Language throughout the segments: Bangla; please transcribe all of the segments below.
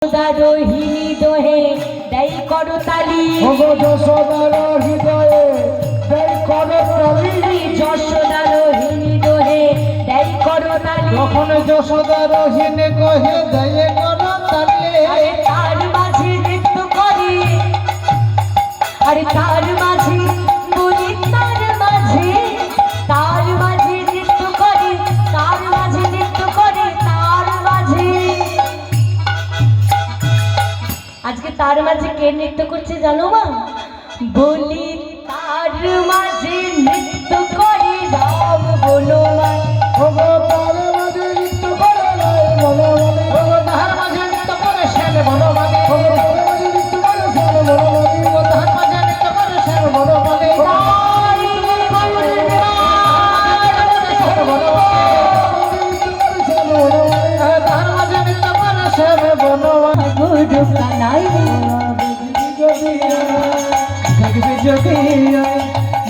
রোহিণী দোহে দেই করতালি যশোদার হৃদয়ে দেই করতালি যশোদা রোহিণী দোহে দেই করতালি যখন যশোদা রোহিণী কহে দেয় করতালি তার মাঝে নৃত্য করি আরে তার মাঝে বলি তার মাঝে নৃত্য করি তার মাঝে নৃত্য করি তার মাঝে আজকে তার মাঝে কে নৃত্য করছে জানো মা বলি তার মাঝে নৃত্য করি রাম বলো মা তার মাঝে নৃত্য করে বলো তাহার মাঝে নৃত্য করে শ্যাম বলো নৃত্য করে শ্যাম বলো তাহার মাঝে নৃত্য করে শ্যাম বলো তাহার মাঝে নৃত্য করে শ্যাম বলো গুরু কানাই দেখবি যদি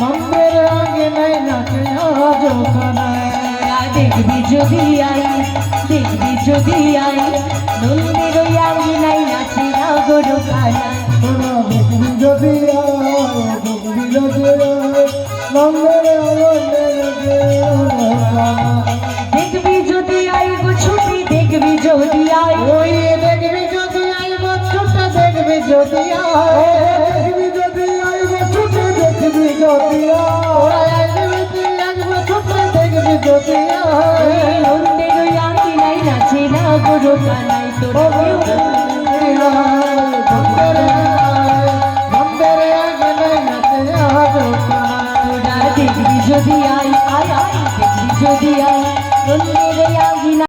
মন্দির আগে নাই নাচে দেখবি যদি আই নন্দির আগে নাই নাচে না গুরু কানাই দেখবি যদি দেখবি যদি আই গো ছুটি দেখবি যদি আই ওই দেখবি যদি আইব ছুটে দেখবি যদি দেখবি যদি আইব ছুটে দেখবি যদি আসবে ছুটে দেখবি যদি নন্দির আগে নাই নাচে না গুরু কানাই তোর